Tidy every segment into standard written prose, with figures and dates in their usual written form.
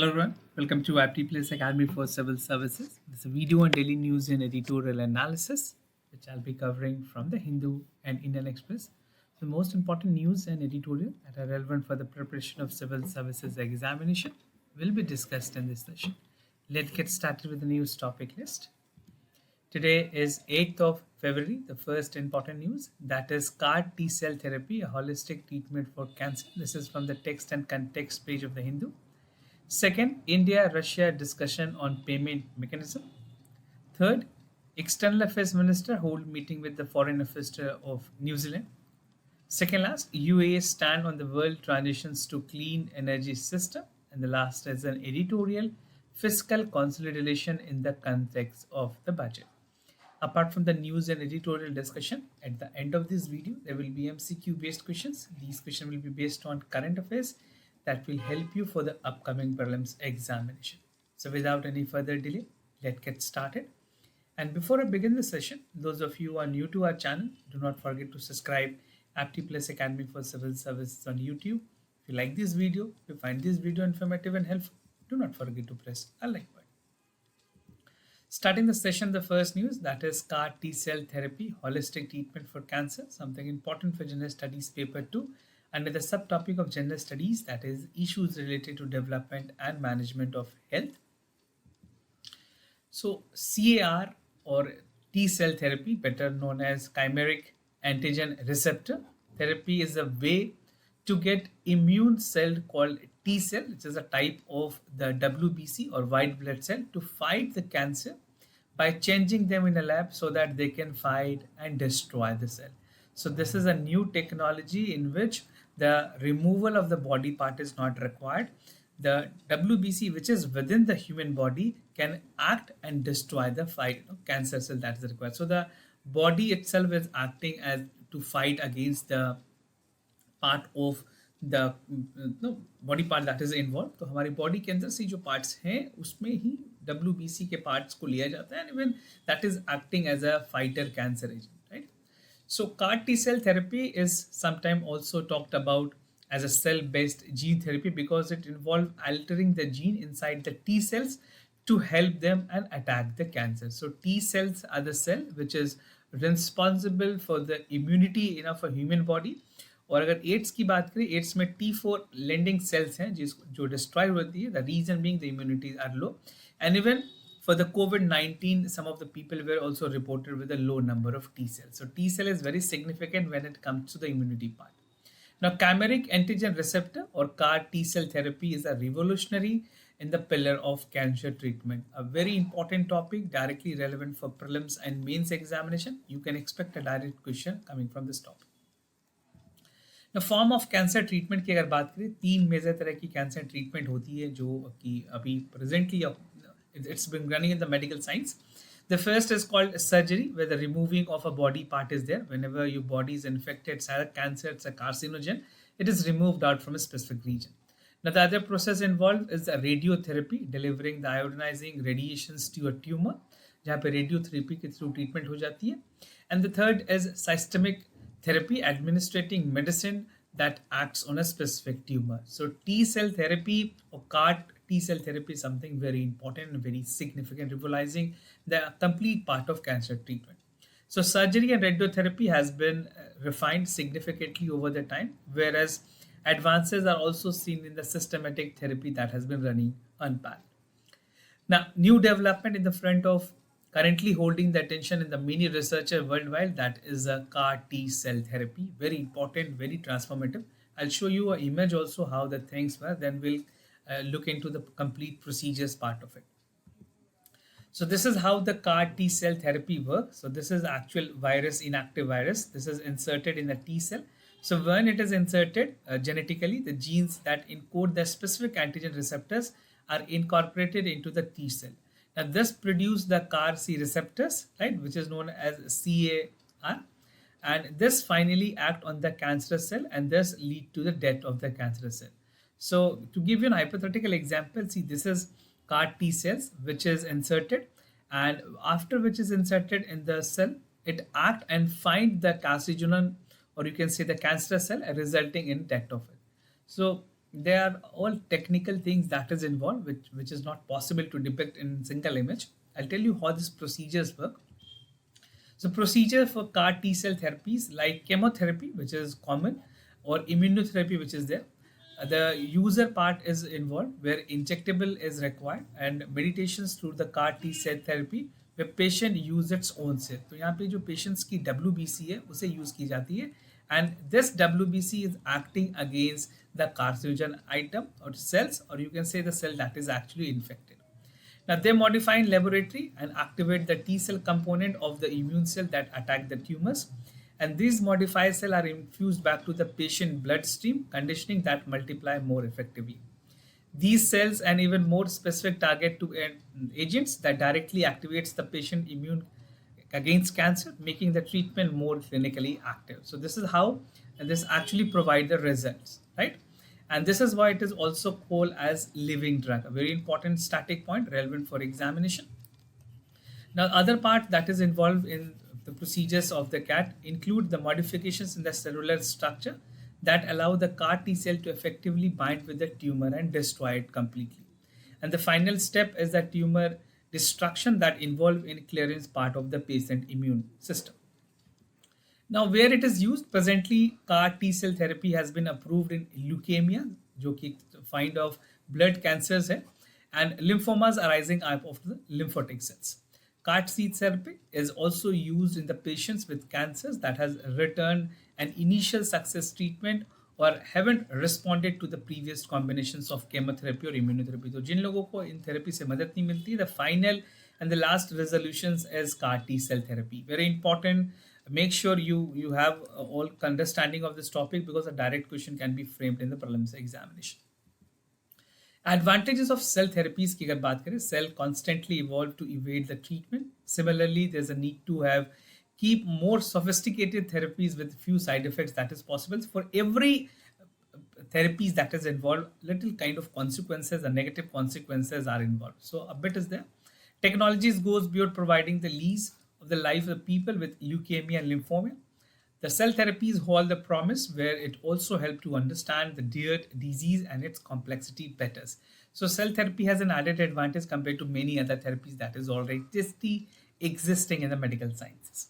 Hello everyone, welcome to Apti Plus Academy for Civil Services. This is a video on daily news and editorial analysis, which I'll be covering from the Hindu and Indian Express. The most important news and editorial that are relevant for the preparation of civil services examination will be discussed in this session. Let's get started with the news topic list. Today is 8th of February, the first important news, that is CAR T-cell therapy, a holistic treatment for cancer. This is from the text and context page of the Hindu. Second, India-Russia discussion on payment mechanism. Third, External Affairs Minister hold meeting with the Foreign Minister of New Zealand. Second last, UAE stand on the world transitions to clean energy system. And the last is an editorial, fiscal consolidation in the context of the budget. Apart from the news and editorial discussion, at the end of this video, there will be MCQ based questions. These questions will be based on current affairs that will help you for the upcoming prelims examination. So without any further delay, let's get started. And before I begin the session, those of you who are new to our channel, do not forget to subscribe Apti Plus Academy for Civil Services on YouTube. If you like this video, if you find this video informative and helpful, do not forget to press a like button. Starting the session, the first news, that is CAR T-cell therapy, holistic treatment for cancer, something important for General Studies paper 2, under the subtopic of General Studies, that is issues related to development and management of health. So CAR or T-cell therapy, better known as chimeric antigen receptor therapy, is a way to get immune cell called T cell, which is a type of the WBC or white blood cell, to fight the cancer by changing them in a lab so that they can fight and destroy the cell. So this is a new technology in which the removal of the body part is not required. The WBC, which is within the human body, can act and destroy the cancer cell that is required. So the body itself is acting as to fight against the part of the body part that is involved. तो हमारी body के अंदर से जो parts हैं उसमें ही WBC के parts को लिया जाता है, and even that is acting as a fighter cancer agent, right? So CAR T-cell therapy is sometimes also talked about as a cell-based gene therapy because it involves altering the gene inside the T cells to help them and attack the cancer. So T cells are the cell which is responsible for the immunity in a human body. और अगर ads की बात करें, ads में T4 lending cells हैं जो destroy होती है, the reason being the immunities are low, and even for the COVID-19 some of the people were also reported with a low number of T cells. So T cell is very significant when it comes to the immunity part. Now chimeric antigen receptor or CAR T cell therapy is a revolutionary in the pillar of cancer treatment, a very important topic directly relevant for prelims and mains examination. You can expect a direct question coming from this topic. The form of cancer treatment की अगर बात करें, 3 major तरह की cancer treatment होती है जो कि अभी presently it's been running in the medical science. The first is called surgery, where the removing of a body part is there. Whenever your body is infected, it's a cancer, it's a carcinogen, it is removed out from a specific region. Now the other process involved is the radiotherapy, delivering the ionizing radiations to a tumor, जहाँ पे radiotherapy के through treatment हो जाती है. And the third is systemic therapy, administrating medicine that acts on a specific tumor. So T-cell therapy or CAR T-cell therapy is something very important and very significant, revolutionizing the complete part of cancer treatment. So surgery and radiotherapy has been refined significantly over the time, whereas advances are also seen in the systematic therapy that has been running unparalleled. Now, new development in the front of currently holding the attention in the many researchers worldwide, that is a CAR T-cell therapy. Very important, very transformative. I'll show you an image also how the things were, then we'll look into the complete procedures part of it. So this is how the CAR T-cell therapy works. So this is actual virus, inactive virus. This is inserted in the T-cell. So when it is inserted genetically, the genes that encode the specific antigen receptors are incorporated into the T-cell. Now this produce the CAR C receptors, right, which is known as CAR, and this finally act on the cancerous cell and thus lead to the death of the cancerous cell. So to give you an hypothetical example, see this is CAR T cells which is inserted, and after which is inserted in the cell, it act and find the carcinogen, or you can say the cancerous cell, resulting in death of it. So there are all technical things that is involved, which is not possible to depict in single image. I'll tell you how these procedures work. So procedure for CAR T cell therapies like chemotherapy, which is common, or immunotherapy, which is there. The user part is involved where injectable is required, and meditations through the CAR T cell therapy where patient use its own cell. तो यहाँ पे जो patients की WBC है उसे use की जाती है, and this WBC is acting against the carcinogen item or cells, or you can say the cell that is actually infected. Now they modify in laboratory and activate the T cell component of the immune cell that attack the tumors. And these modified cells are infused back to the patient bloodstream, conditioning that multiply more effectively. These cells and even more specific target to agents that directly activates the patient immune against cancer, making the treatment more clinically active. So this is how this actually provide the results, right? And this is why it is also called as living drug, a very important static point relevant for examination. Now, other part that is involved in the procedures of the CAT include the modifications in the cellular structure that allow the CAR T cell to effectively bind with the tumor and destroy it completely. And the final step is the tumor destruction that involve in clearance part of the patient immune system. Now, where it is used presently, CAR T cell therapy has been approved in leukemia, जो कि find of blood cancers है, and lymphomas arising out of the lymphatic cells. CAR T therapy is also used in the patients with cancers that has returned an initial success treatment or haven't responded to the previous combinations of chemotherapy or immunotherapy. तो जिन लोगों को इन therapy से मदद नहीं मिलती, the final and the last resolutions is CAR T cell therapy. Very important. Make sure you have all understanding of this topic, because a direct question can be framed in the prelims examination. Advantages of cell therapies की अगर बात करें, cell constantly evolve to evade the treatment. Similarly, there's a need to have keep more sophisticated therapies with few side effects that is possible. For every therapies that is involved, little kind of consequences and negative consequences are involved. So a bit is there. Technologies goes beyond providing the lease of the life of the people with leukemia and lymphoma. The cell therapies hold the promise where it also helps to understand the disease and its complexity better. So cell therapy has an added advantage compared to many other therapies that is already existing in the medical sciences.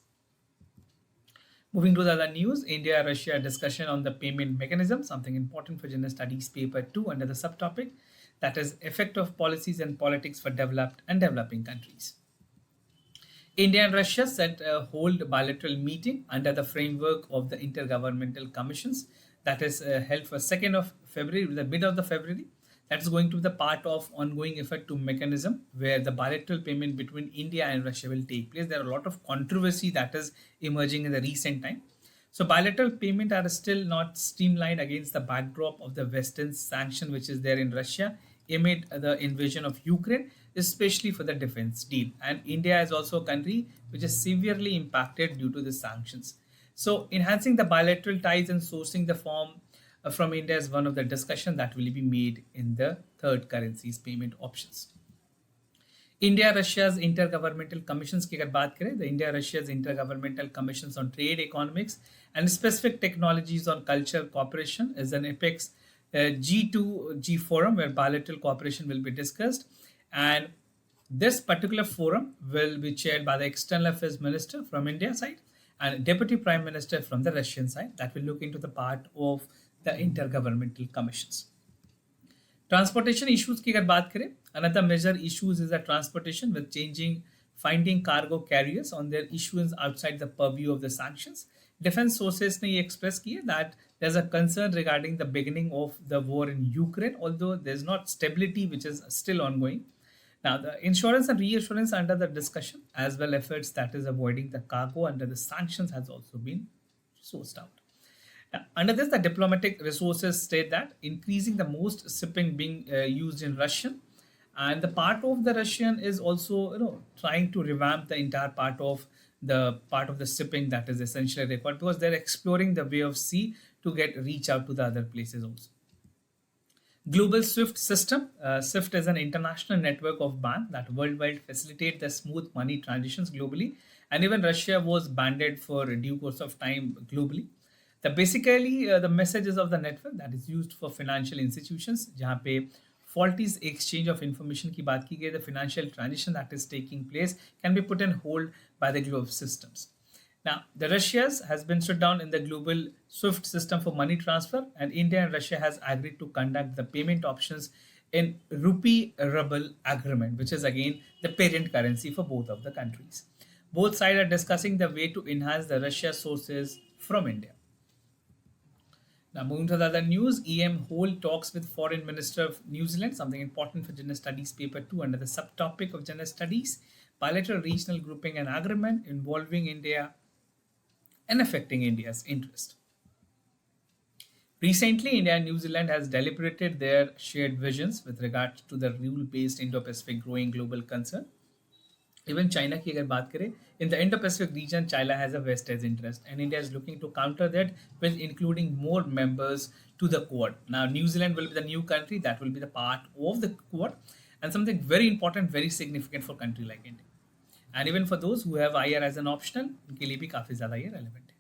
Moving to the other news, India-Russia discussion on the payment mechanism, something important for General Studies paper 2 under the subtopic, that is effect of policies and politics for developed and developing countries. India and Russia set a hold bilateral meeting under the framework of the Intergovernmental Commissions that is held for 2nd of February, the mid of the February. That is going to be the part of ongoing effort to mechanism where the bilateral payment between India and Russia will take place. There are a lot of controversy that is emerging in the recent time. So bilateral payment are still not streamlined against the backdrop of the Western sanction which is there in Russia amid the invasion of Ukraine, especially for the defense deal. And India is also a country which is severely impacted due to the sanctions. So enhancing the bilateral ties and sourcing the form from India is one of the discussion that will be made in the third currencies payment options. India-Russia's Intergovernmental Commissions की अगर बात करें, the India-Russia's Intergovernmental Commissions on Trade, Economics and Specific Technologies on Culture Cooperation is an apex G2G forum where bilateral cooperation will be discussed, and this particular forum will be chaired by the External Affairs Minister from India side and Deputy Prime Minister from the Russian side that will look into the part of the Intergovernmental Commissions. Transportation issues की अगर बात करें, another major issues is the transportation with finding cargo carriers on their issuance outside the purview of the sanctions. Defense sources ने ये express किए that there's a concern regarding the beginning of the war in Ukraine, although there's not stability which is still ongoing. Now, the insurance and reassurance under the discussion as well efforts that is avoiding the cargo under the sanctions has also been sourced out. Now, under this, the diplomatic resources state that increasing the most shipping being used in Russian, and the part of the Russian is also trying to revamp the entire part of the shipping that is essentially required, because they're exploring the way of sea to reach out to the other places also. Global SWIFT system. SWIFT is an international network of banks that worldwide facilitate the smooth money transitions globally, and even Russia was banned for a due course of time globally. The messages of the network that is used for financial institutions, जहाँ पे faulty exchange of information की बात की गई, the financial transition that is taking place can be put on hold by the global systems. Now, the Russia's has been shut down in the global SWIFT system for money transfer, and India and Russia has agreed to conduct the payment options in rupee ruble agreement, which is again the parent currency for both of the countries. Both sides are discussing the way to enhance the Russia sources from India. Now, moving to the other news, EM Hole talks with Foreign Minister of New Zealand, something important for General Studies Paper 2 under the subtopic of General Studies, bilateral regional grouping and agreement involving India and affecting India's interest. Recently, India and New Zealand has deliberated their shared visions with regard to the rule-based Indo-Pacific growing global concern. Even China की अगर बात करें, in the Indo-Pacific region, China has a vested interest, and India is looking to counter that with including more members to the Quad. Now, New Zealand will be the new country that will be the part of the Quad, and something very important, very significant for a country like India. And even for those who have IR as an optional, उनके लिए भी काफी ज़्यादा ये relevant है.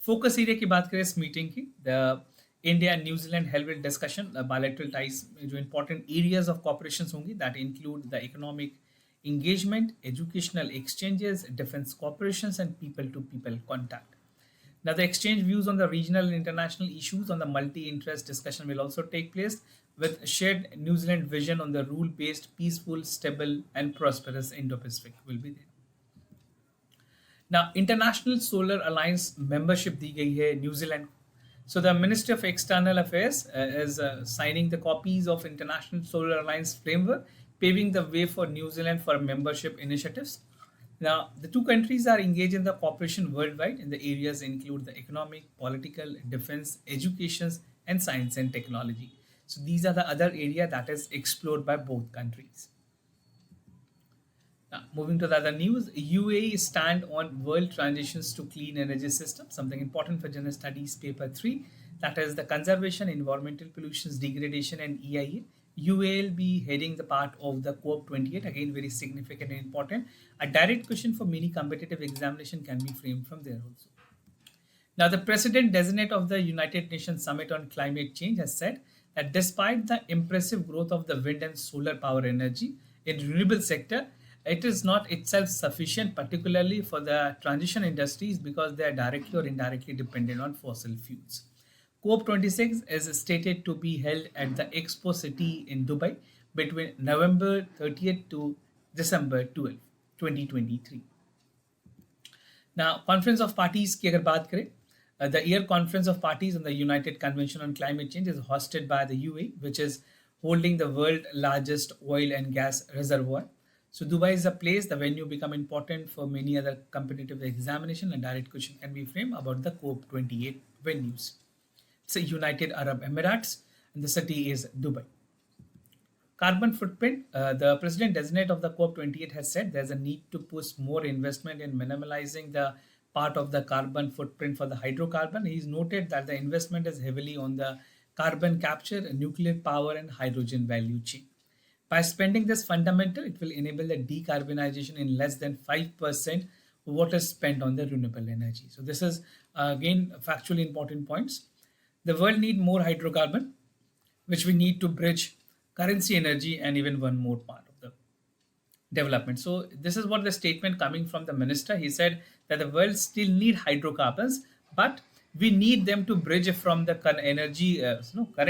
Focus area की बात करें इस मीटिंग की, the India and New Zealand held will discussion bilateral ties में जो इंपॉर्टेंट एरियाज ऑफ कॉपरेशन होंगी that include the economic engagement, educational exchanges, defense cooperations, and people-to-people contact. Now, the exchange views on the regional and international issues on the multi-interest discussion will also take place with shared New Zealand vision on the rule-based, peaceful, stable, and prosperous Indo-Pacific will be there. Now, International Solar Alliance membership दी गई है New Zealand. So the Ministry of External Affairs is signing the copies of International Solar Alliance framework, paving the way for New Zealand for membership initiatives. Now, the two countries are engaged in the cooperation worldwide in the areas include the economic, political, defense, education, and science and technology. So these are the other area that is explored by both countries. Now, moving to the other news, UAE stand on world transitions to clean energy system, something important for General Studies Paper 3, that is the conservation, environmental pollutions, degradation, and EIA. UAE will be heading the part of the COP28, again very significant and important. A direct question for many competitive examination can be framed from there also. Now, the President-designate of the United Nations Summit on Climate Change has said that despite the impressive growth of the wind and solar power energy in renewable sector, it is not itself sufficient, particularly for the transition industries, because they are directly or indirectly dependent on fossil fuels. COP26 is stated to be held at the Expo City in Dubai between November 30th to December 12th, 2023. Now, Conference of Parties की अगर बात करें, the Year Conference of Parties on the United Convention on Climate Change is hosted by the UAE, which is holding the world's largest oil and gas reservoir. So Dubai is a place, the venue become important for many other competitive examination, and direct question can be framed about the COP28 venues. It's a United Arab Emirates, and the city is Dubai. Carbon footprint, the president-designate of the COP28 has said there's a need to push more investment in minimalizing the part of the carbon footprint for the hydrocarbon. He's noted that the investment is heavily on the carbon capture, nuclear power, and hydrogen value chain. By spending this fundamental, it will enable the decarbonization in less than 5% of what is spent on the renewable energy. So this is again factually important points. The world need more hydrocarbon, which we need to bridge currency, energy, and even one more part of the development. So this is what the statement coming from the minister. He said that the world still need hydrocarbons, but we need them to bridge from the current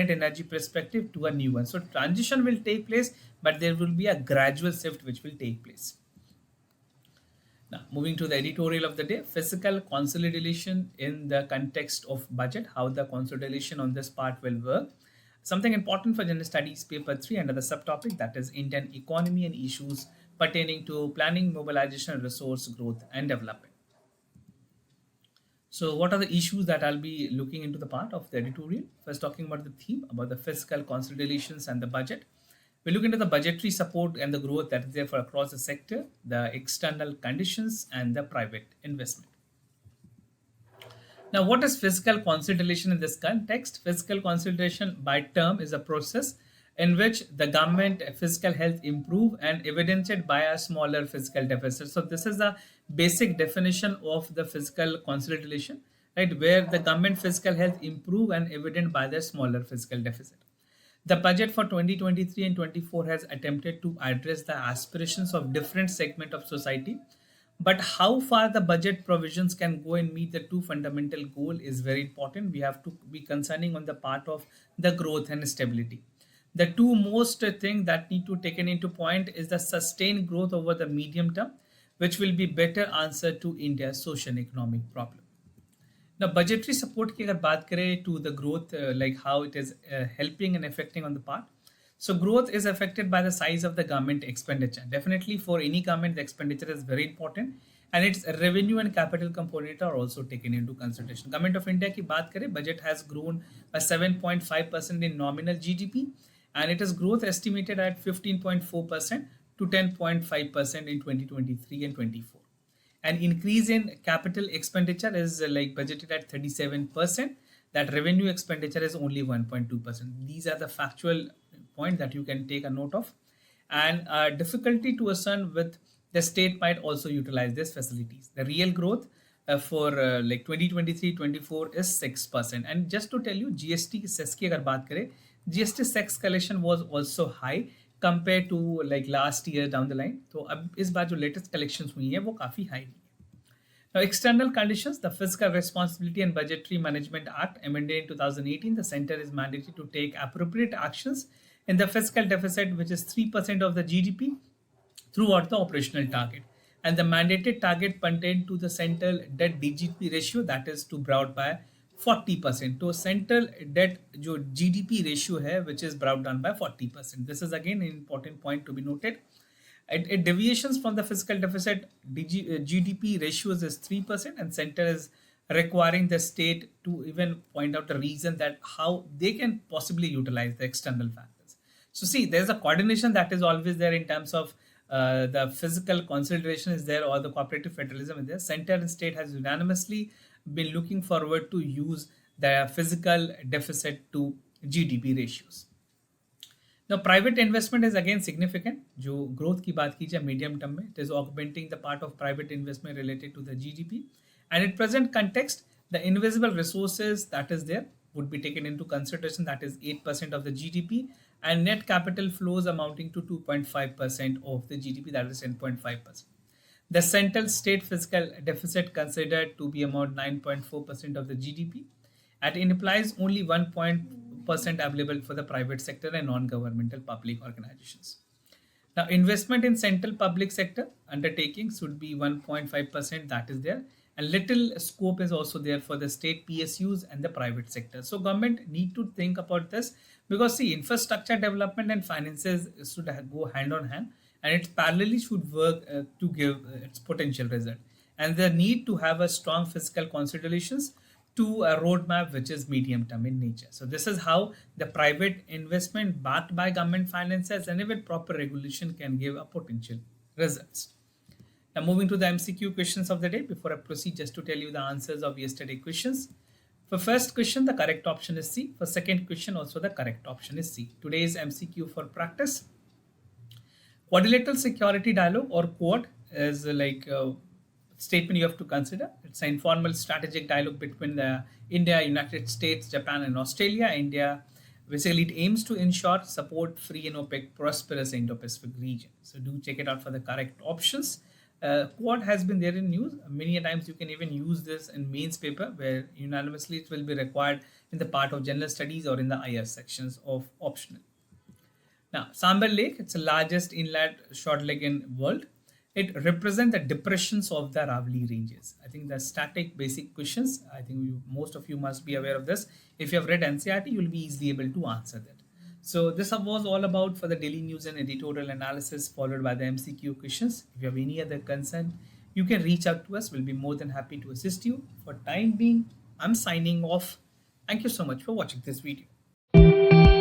energy perspective to a new one. So transition will take place, but there will be a gradual shift which will take place. Now, moving to the editorial of the day, fiscal consolidation in the context of budget, how the consolidation on this part will work. Something important for General Studies Paper 3 under the subtopic, that is Indian economy and issues pertaining to planning, mobilization, resource growth, and development. So what are the issues that I'll be looking into the part of the editorial? First, talking about the theme, about the fiscal consolidations and the budget. We look into the budgetary support and the growth that is there for across the sector, the external conditions, and the private investment. Now, what is fiscal consolidation in this context? Fiscal consolidation by term is a process in which the government fiscal health improve and evidenced by a smaller fiscal deficit. So this is the basic definition of the fiscal consolidation. right, where the government fiscal health improve and evident by the smaller fiscal deficit. The budget for 2023 and 24 has attempted to address the aspirations of different segment of society, but how far the budget provisions can go and meet the two fundamental goal is very important. We have to be concerning on the part of the growth and stability. The two most thing that need to taken into point is the sustained growth over the medium term, which will be better answer to India's social economic problem. Now, budgetary support की अगर बात करें to the growth, like how it is helping and affecting on the part. So growth is affected by the size of the government expenditure. Definitely for any government, the expenditure is very important, and its revenue and capital component are also taken into consideration. Government of India की बात करें, budget has grown by 7.5% in nominal GDP, and it is growth estimated at 15.4% to 10.5% in 2023 and 24. An increase in capital expenditure is like budgeted at 37%. That revenue expenditure is only 1.2%. These are the factual point that you can take a note of. And difficulty to ascertain with the state might also utilize these facilities. The real growth for like 2023-24 is 6%. And just to tell you, GST cess की अगर बात करें, GST cess collection was also high compared to like last year down the line. तो अब इस बार जो latest collections हुई हैं वो काफ़ी high नहीं है. Now, external conditions, the Fiscal Responsibility and Budgetary Management Act amended in 2018, the center is mandated to take appropriate actions in the fiscal deficit, which is 3% of the GDP, throughout the operational target. And the mandated target pertained to the central debt DGP ratio, that is to brought by 40%. So central debt जो GDP ratio है, which is brought down by 40%. This is again an important point to be noted. It deviations from the fiscal deficit GDP ratios is 3%, and center is requiring the state to even point out the reason that how they can possibly utilize the external factors. So see, there's a coordination that is always there in terms of the physical consideration is there, or the cooperative federalism is there. Center and state has unanimously been looking forward to use the physical deficit to GDP ratios. Now, private investment is again significant. जो growth की बात की जाए medium term में, it is augmenting the part of private investment related to the GDP. And in present context, the invisible resources that is there would be taken into consideration. That is 8% of the GDP, and net capital flows amounting to 2.5% of the GDP. That is 10.5%. The central state fiscal deficit considered to be about 9.4% of the GDP, and it implies only 1% available for the private sector and non-governmental public organizations. Now, investment in central public sector undertakings should be 1.5%, that is there, and little scope is also there for the state PSUs and the private sector. So government need to think about this, because see, infrastructure development and finances should go hand on hand, and it parallelly should work to give its potential result. And the need to have a strong fiscal considerations to a roadmap which is medium term in nature. So this is how the private investment backed by government finances and even proper regulation can give a potential results. Now moving to the MCQ questions of the day. Before I proceed, just to tell you the answers of yesterday questions. For first question, the correct option is C. For second question, also the correct option is C. Today's MCQ for practice. Quadrilateral security dialogue, or Quad, is like statement you have to consider. It's an informal strategic dialogue between the India, United States, Japan, and Australia. India basically it aims to ensure support free and opaque, prosperous Indo-Pacific region. So do check it out for the correct options. Quad has been there in news many a times. You can even use this in mains paper, where unanimously it will be required in the part of general studies or in the IR sections of optional. Now, Sambar Lake, it's the largest inlet short lake in world. It represents the depressions of the Aravali ranges. I think the static basic questions, I think most of you must be aware of this. If you have read NCERT, you will be easily able to answer that. So this was all about for the daily news and editorial analysis, followed by the MCQ questions. If you have any other concern, you can reach out to us. We'll be more than happy to assist you. For time being, I'm signing off. Thank you so much for watching this video.